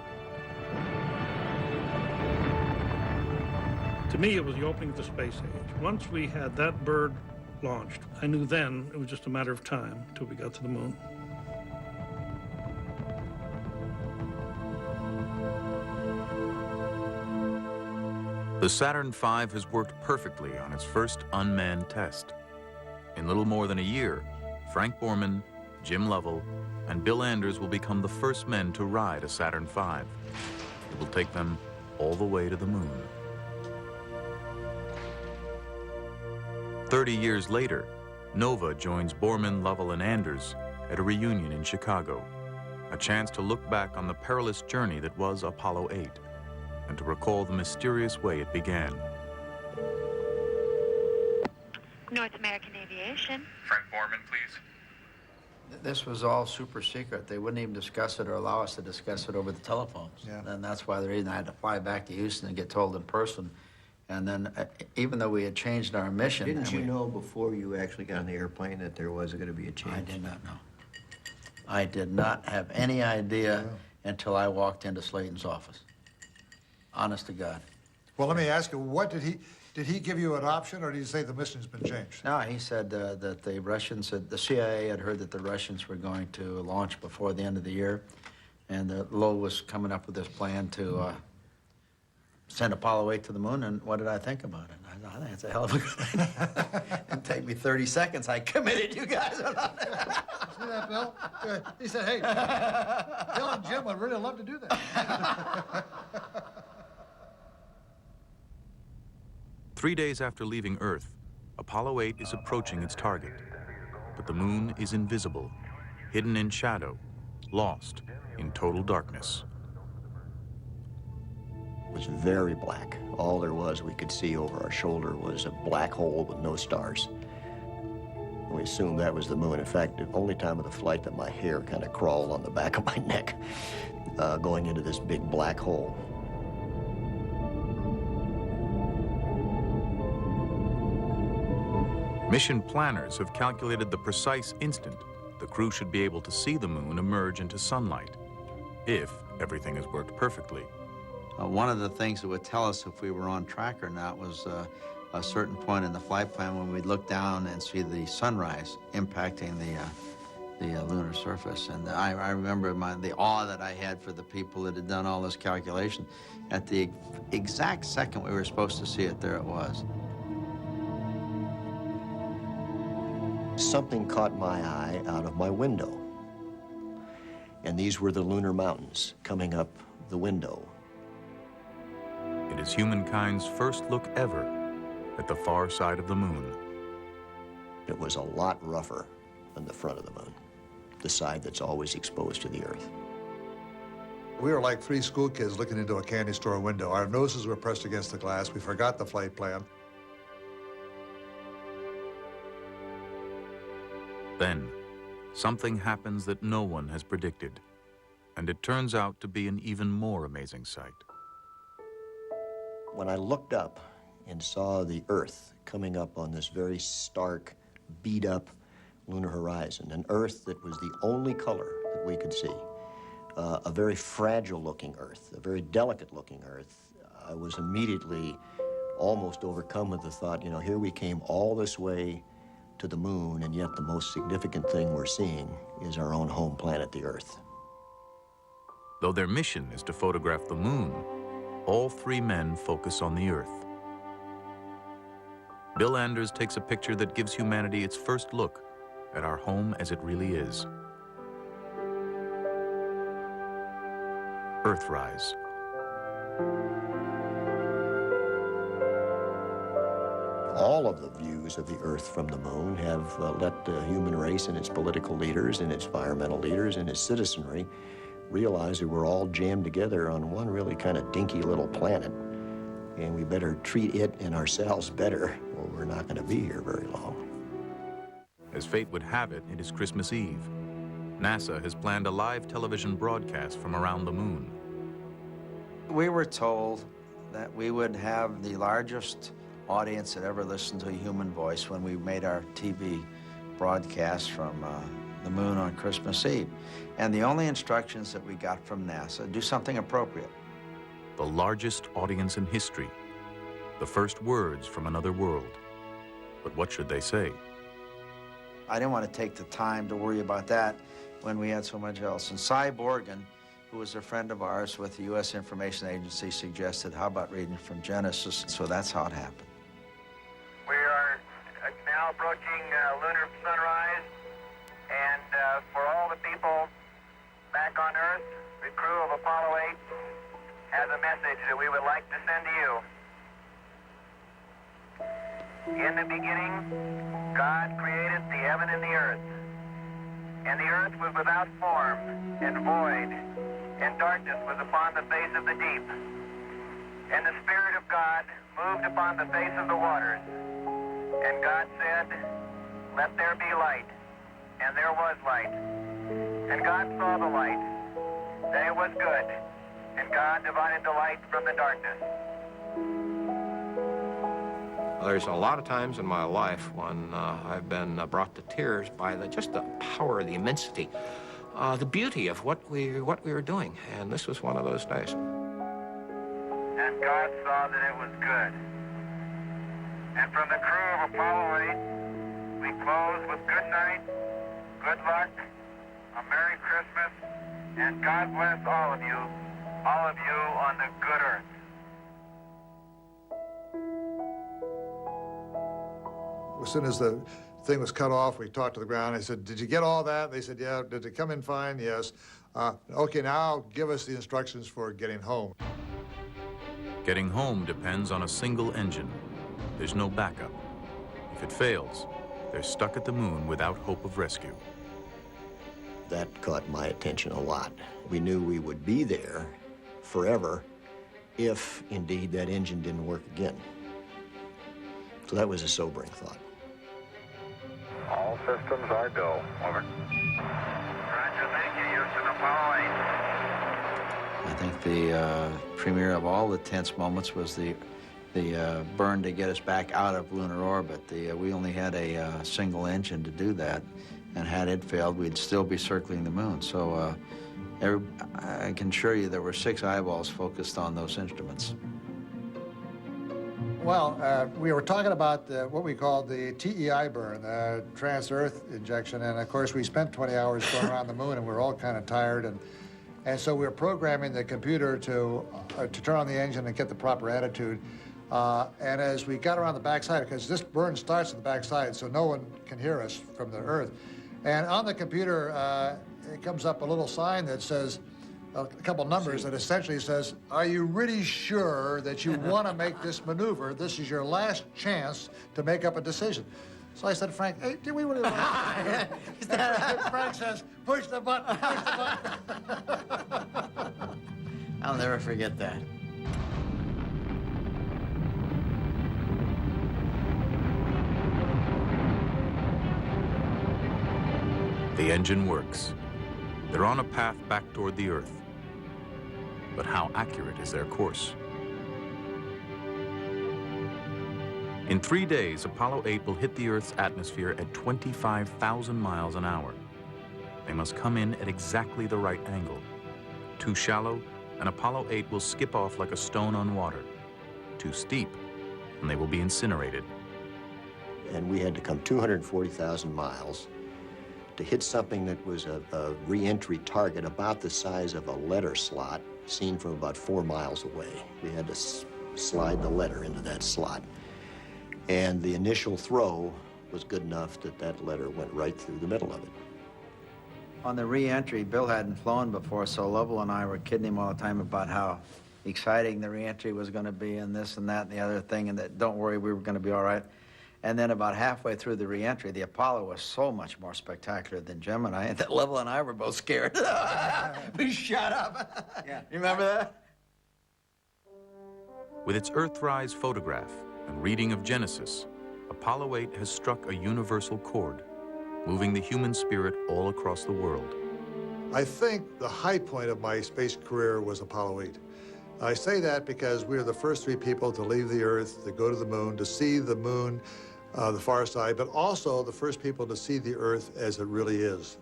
To me, it was the opening of the space age. Once we had that bird launched, I knew then it was just a matter of time till we got to the moon. The Saturn V has worked perfectly on its first unmanned test. In little more than a year, Frank Borman, Jim Lovell, and Bill Anders will become the first men to ride a Saturn V. It will take them all the way to the moon. 30 years later, Nova joins Borman, Lovell, and Anders at a reunion in Chicago, a chance to look back on the perilous journey that was Apollo 8 and to recall the mysterious way it began. North American Aviation. Frank Borman, please. This was all super secret. They wouldn't even discuss it or allow us to discuss it over the telephones. Yeah. And that's why the reason I had to fly back to Houston and get told in person. And then, even though we had changed our mission... Didn't you know before you actually got on the airplane that there was going to be a change? I did not know. I did not have any idea until I walked into Slayton's office. Honest to God. Well, let me ask you, what did he give you an option, or did he say the mission's been changed? No, he said that the Russians, the CIA had heard that the Russians were going to launch before the end of the year, and Lowe was coming up with this plan to send Apollo 8 to the moon, and what did I think about it? I think it's a hell of a good idea. It'd take me 30 seconds. I committed you guys. See that, Bill? He said, hey, Bill and Jim would really love to do that. 3 days after leaving Earth, Apollo 8 is approaching its target. But the moon is invisible, hidden in shadow, lost in total darkness. It was very black. All there was we could see over our shoulder was a black hole with no stars. We assumed that was the moon. In fact, the only time of the flight that my hair kind of crawled on the back of my neck, going into this big black hole. Mission planners have calculated the precise instant the crew should be able to see the moon emerge into sunlight, if everything has worked perfectly. One of the things that would tell us if we were on track or not was a certain point in the flight plan when we'd look down and see the sunrise impacting the lunar surface. And I remember the awe that I had for the people that had done all this calculation. At the exact second we were supposed to see it, there it was. something caught my eye out of my window. And these were the lunar mountains coming up the window. It is humankind's first look ever at the far side of the moon. It was a lot rougher than the front of the moon, the side that's always exposed to the Earth. We were like three school kids looking into a candy store window. Our noses were pressed against the glass. We forgot the flight plan. Then, something happens that no one has predicted, and it turns out to be an even more amazing sight. When I looked up and saw the Earth coming up on this very stark, beat-up lunar horizon, an Earth that was the only color that we could see, a very fragile-looking Earth, a very delicate-looking Earth, I was immediately almost overcome with the thought, you know, here we came all this way to the moon, and yet the most significant thing we're seeing is our own home planet, the Earth. Though their mission is to photograph the moon, all three men focus on the Earth. Bill Anders takes a picture that gives humanity its first look at our home as it really is. Earthrise. All of the views of the Earth from the moon have let the human race and its political leaders and its environmental leaders and its citizenry realize that we're all jammed together on one really kind of dinky little planet, and we better treat it and ourselves better, or we're not going to be here very long. As fate would have it, it is Christmas Eve. NASA has planned a live television broadcast from around the moon. We were told that we would have the largest audience that ever listened to a human voice when we made our TV broadcast from the moon on Christmas Eve. And the only instructions that we got from NASA, do something appropriate. The largest audience in history. The first words from another world. But what should they say? I didn't want to take the time to worry about that when we had so much else. And Cy Borgen, who was a friend of ours with the U.S. Information Agency, suggested, how about reading from Genesis? So that's how it happened. We are now approaching lunar sunrise, and for all the people back on Earth, the crew of Apollo 8 has a message that we would like to send to you. In the beginning, God created the heaven and the earth. And the earth was without form and void, and darkness was upon the face of the deep. And the Spirit of God moved upon the face of the waters. And God said, "Let there be light." And there was light. And God saw the light, that it was good. And God divided the light from the darkness. There's a lot of times in my life when I've been brought to tears by just the power, the immensity, the beauty of what we were doing. And this was one of those days. And God saw that it was good. And from the crew of Apollo 8, we close with good night, good luck, a Merry Christmas, and God bless all of you on the good earth. As soon as the thing was cut off, we talked to the ground. I said, "Did you get all that?" They said, "Yeah." "Did it come in fine?" "Yes." Okay, now give us the instructions for getting home. Getting home depends on a single engine. There's no backup. If it fails, they're stuck at the moon without hope of rescue. That caught my attention a lot. We knew we would be there forever if, indeed, that engine didn't work again. So that was a sobering thought. All systems are go. Over. Roger, thank you, Houston. Apollo 8. I think the premier of all the tense moments was the burn to get us back out of lunar orbit. We only had a single engine to do that, and had it failed, we'd still be circling the moon. So I can assure you there were 6 eyeballs focused on those instruments. Well, we were talking about what we called the TEI burn, the trans-Earth injection, and of course we spent 20 hours going around the moon, and we were all kind of tired, and so we were programming the computer to turn on the engine and get the proper attitude. And as we got around the backside, because this burn starts at the backside, so no one can hear us from the earth. And on the computer, it comes up a little sign that says, a couple numbers that essentially says, are you really sure that you want to make this maneuver? This is your last chance to make up a decision. So I said to Frank, hey, do we really want to? Frank says, push the button, push the button. I'll never forget that. The engine works. They're on a path back toward the Earth. But how accurate is their course? In 3 days, Apollo 8 will hit the Earth's atmosphere at 25,000 miles an hour. They must come in at exactly the right angle. Too shallow, and Apollo 8 will skip off like a stone on water. Too steep, and they will be incinerated. And we had to come 240,000 miles to hit something that was a re-entry target about the size of a letter slot, seen from about 4 miles away. We had to slide the letter into that slot. And the initial throw was good enough that that letter went right through the middle of it. On the re-entry, Bill hadn't flown before, so Lovell and I were kidding him all the time about how exciting the re-entry was going to be and this and that and the other thing, and that don't worry, we were going to be all right. And then about halfway through the re-entry, the Apollo was so much more spectacular than Gemini that Lovell and I were both scared. We shut up. Yeah. You remember that? With its Earthrise photograph and reading of Genesis, Apollo 8 has struck a universal chord, moving the human spirit all across the world. I think the high point of my space career was Apollo 8. I say that because we were the first 3 people to leave the Earth, to go to the moon, to see the moon, the far side, but also the first people to see the Earth as it really is.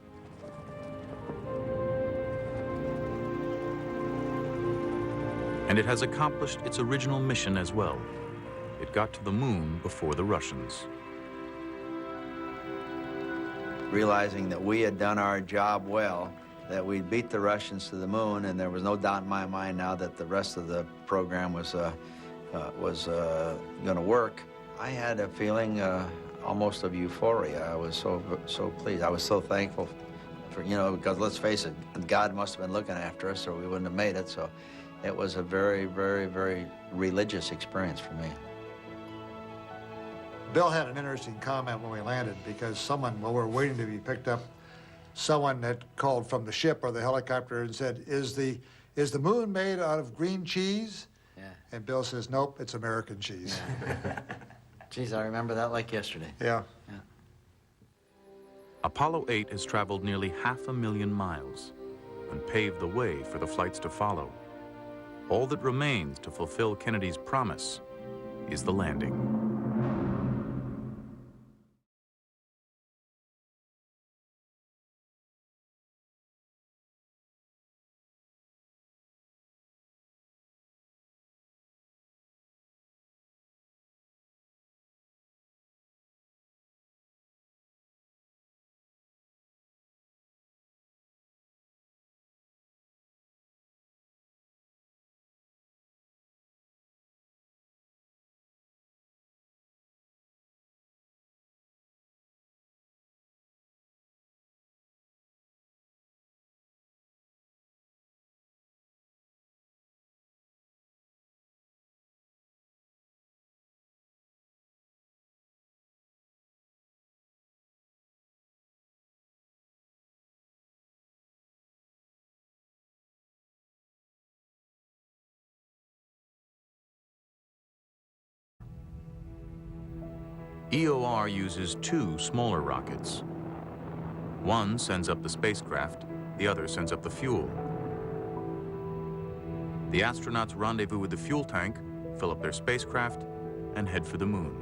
And it has accomplished its original mission as well. It got to the moon before the Russians. Realizing that we had done our job well, that we'd beat the Russians to the moon, and there was no doubt in my mind now that the rest of the program was going to work. I had a feeling almost of euphoria. I was so pleased. I was so thankful for, you know, because let's face it, God must have been looking after us or we wouldn't have made it. So it was a very, very, very religious experience for me. Bill had an interesting comment when we landed because someone, while we were waiting to be picked up, someone had called from the ship or the helicopter and said, is the moon made out of green cheese? Yeah. And Bill says, nope, it's American cheese. Yeah. Geez, I remember that like yesterday. Yeah. Yeah. Apollo 8 has traveled nearly 500,000 miles and paved the way for the flights to follow. All that remains to fulfill Kennedy's promise is the landing. EOR uses 2 smaller rockets. One sends up the spacecraft, the other sends up the fuel. The astronauts rendezvous with the fuel tank, fill up their spacecraft, and head for the moon.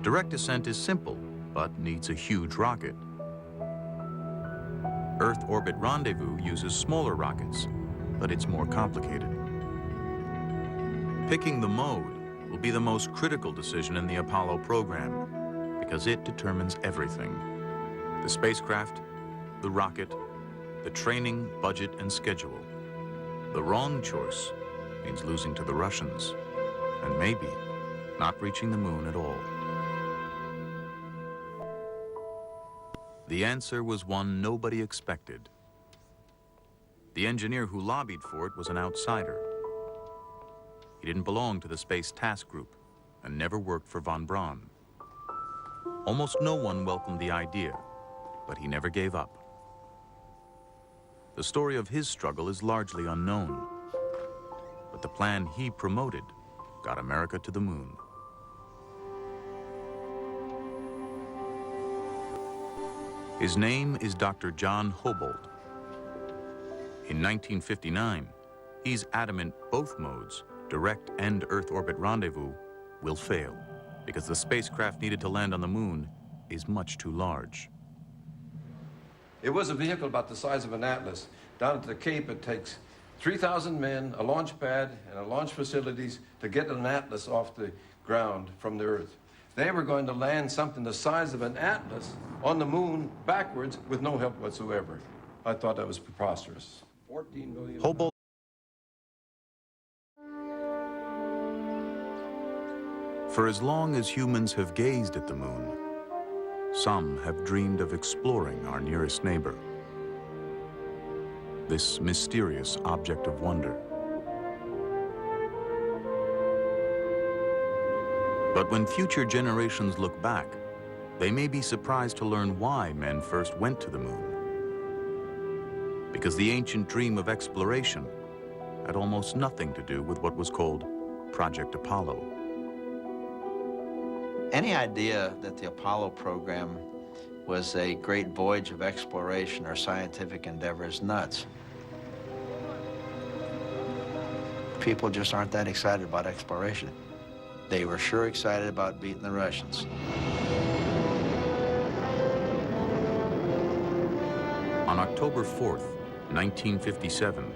Direct descent is simple, but needs a huge rocket. Earth Orbit Rendezvous uses smaller rockets, but it's more complicated. Picking the mode will be the most critical decision in the Apollo program because it determines everything. The spacecraft, the rocket, the training, budget, and schedule. The wrong choice means losing to the Russians, and maybe not reaching the moon at all. The answer was one nobody expected. The engineer who lobbied for it was an outsider. He didn't belong to the Space Task Group and never worked for von Braun. Almost no one welcomed the idea, but he never gave up. The story of his struggle is largely unknown, but the plan he promoted got America to the moon. His name is Dr. John Hobolt. In 1959, he's adamant both modes, direct and Earth orbit rendezvous, will fail because the spacecraft needed to land on the moon is much too large. It was a vehicle about the size of an Atlas. Down at the Cape, it takes 3,000 men, a launch pad, and a launch facilities to get an Atlas off the ground from the Earth. They were going to land something the size of an Atlas on the moon backwards with no help whatsoever. I thought that was preposterous. 14 million. Hobolt. For as long as humans have gazed at the moon, some have dreamed of exploring our nearest neighbor, this mysterious object of wonder. But when future generations look back, they may be surprised to learn why men first went to the moon. Because the ancient dream of exploration had almost nothing to do with what was called Project Apollo. Any idea that the Apollo program was a great voyage of exploration or scientific endeavor is nuts. People just aren't that excited about exploration. They were sure excited about beating the Russians. On October 4th, 1957,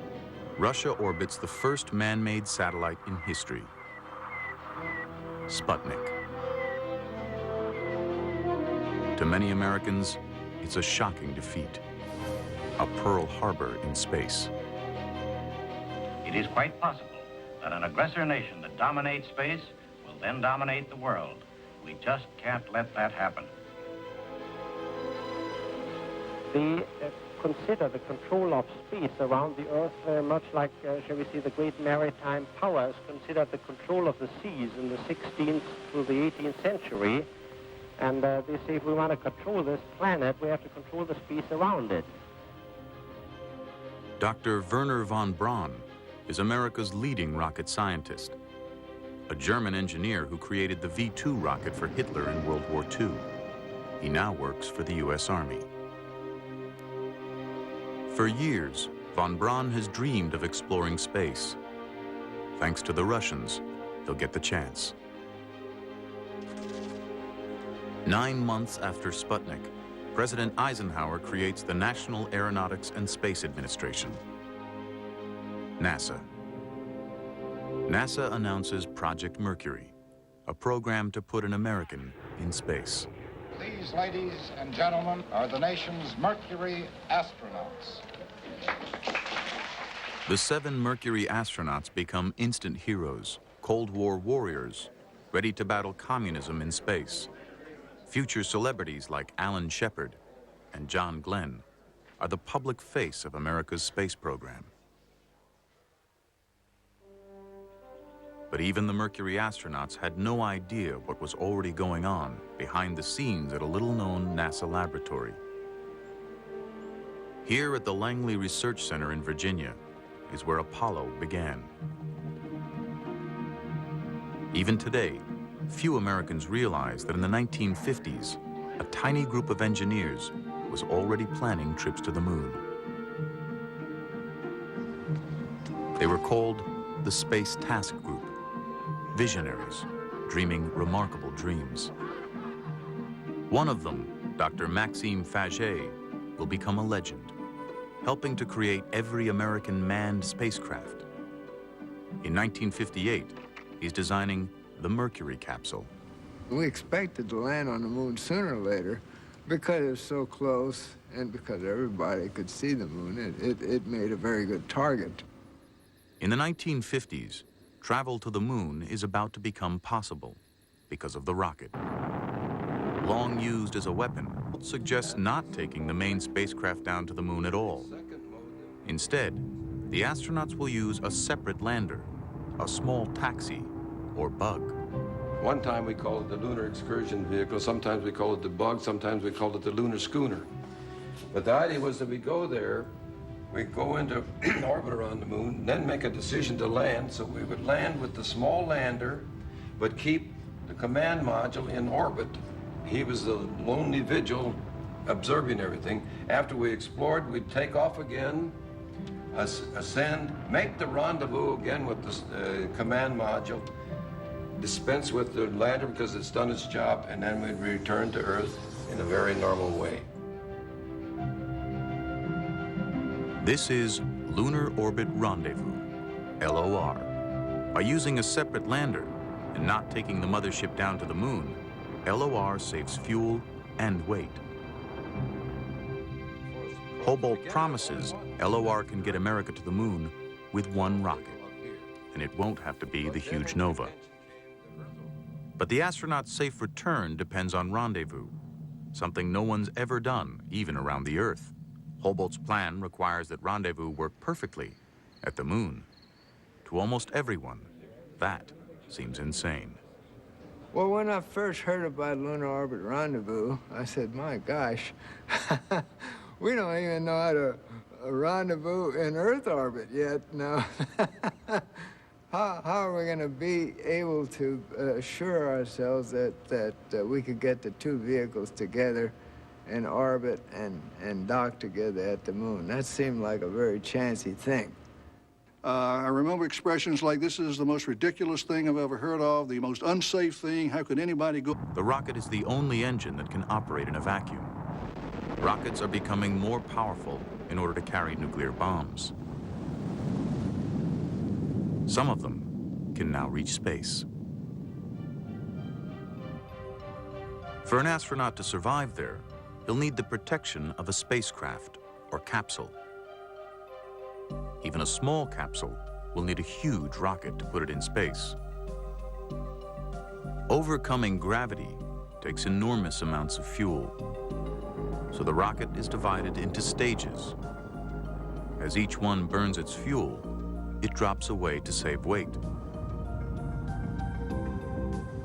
Russia orbits the first man-made satellite in history, Sputnik. To many Americans, it's a shocking defeat, a Pearl Harbor in space. It is quite possible that an aggressor nation that dominates space will then dominate the world. We just can't let that happen. They consider the control of space around the Earth very much like, shall we say, the great maritime powers considered the control of the seas in the 16th to the 18th century. And they say if we want to control this planet, we have to control the space around it. Dr. Wernher von Braun is America's leading rocket scientist, a German engineer who created the V-2 rocket for Hitler in World War II. He now works for the U.S. Army. For years, von Braun has dreamed of exploring space. Thanks to the Russians, they'll get the chance. 9 months after Sputnik, President Eisenhower creates the National Aeronautics and Space Administration, NASA. NASA announces Project Mercury, a program to put an American in space. These, ladies and gentlemen, are the nation's Mercury astronauts. The 7 Mercury astronauts become instant heroes, Cold War warriors, ready to battle communism in space. Future celebrities like Alan Shepard and John Glenn are the public face of America's space program. But even the Mercury astronauts had no idea what was already going on behind the scenes at a little-known NASA laboratory. Here at the Langley Research Center in Virginia is where Apollo began. Even today, few Americans realize that in the 1950s, a tiny group of engineers was already planning trips to the moon. They were called the Space Task Group, visionaries dreaming remarkable dreams. One of them, Dr. Maxime Faget, will become a legend, helping to create every American manned spacecraft. In 1958, he's designing the Mercury capsule. We expected to land on the moon sooner or later because it was so close and because everybody could see the moon. It made a very good target. In the 1950s, travel to the moon is about to become possible because of the rocket. Long used as a weapon, it suggests not taking the main spacecraft down to the moon at all. Instead, the astronauts will use a separate lander, a small taxi or bug. One time we called it the Lunar Excursion Vehicle, sometimes we called it the bug, sometimes we called it the Lunar Schooner. But the idea was that we go there, we go into orbit around the moon, then make a decision to land, so we would land with the small lander, but keep the command module in orbit. He was the lonely vigil observing everything. After we explored, we'd take off again, ascend, make the rendezvous again with the command module, dispense with the lander because it's done its job, and then we'd return to Earth in a very normal way. This is Lunar Orbit Rendezvous, LOR. By using a separate lander and not taking the mothership down to the moon, LOR saves fuel and weight. Hobart promises LOR can get America to the moon with one rocket, and it won't have to be the huge Nova. But the astronaut's safe return depends on rendezvous, something no one's ever done, even around the Earth. Hobart's plan requires that rendezvous work perfectly at the moon. To almost everyone, that seems insane. Well, when I first heard about Lunar Orbit Rendezvous, I said, my gosh, we don't even know how to rendezvous in Earth orbit yet. No. How are we going to be able to assure ourselves that we could get the two vehicles together in orbit and dock together at the moon? That seemed like a very chancy thing. I remember expressions like, this is the most ridiculous thing I've ever heard of, the most unsafe thing, how could anybody go? The rocket is the only engine that can operate in a vacuum. Rockets are becoming more powerful in order to carry nuclear bombs. Some of them can now reach space. For an astronaut to survive there, he'll need the protection of a spacecraft or capsule. Even a small capsule will need a huge rocket to put it in space. Overcoming gravity takes enormous amounts of fuel, so the rocket is divided into stages. As each one burns its fuel, it drops away to save weight.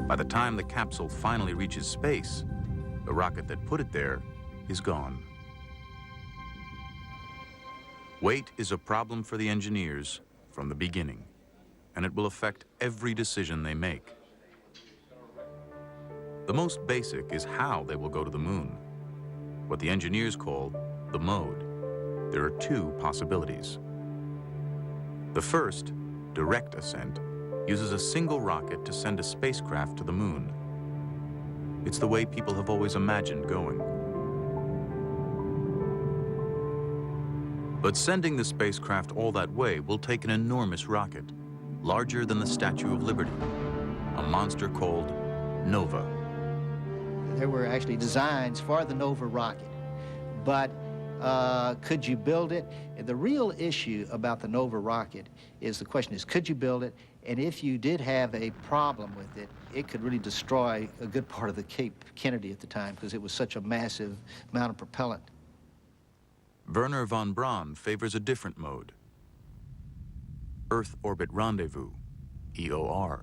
By the time the capsule finally reaches space, the rocket that put it there is gone. Weight is a problem for the engineers from the beginning, and it will affect every decision they make. The most basic is how they will go to the moon, what the engineers call the mode. There are two possibilities. The first, direct ascent, uses a single rocket to send a spacecraft to the moon. It's the way people have always imagined going. But sending the spacecraft all that way will take an enormous rocket, larger than the Statue of Liberty, a monster called Nova. There were actually designs for the Nova rocket, but could you build it? The real issue about the Nova rocket is the question is, could you build it? And if you did have a problem with it, it could really destroy a good part of the Cape Kennedy at the time because it was such a massive amount of propellant. Wernher von Braun favors a different mode, Earth Orbit Rendezvous, EOR.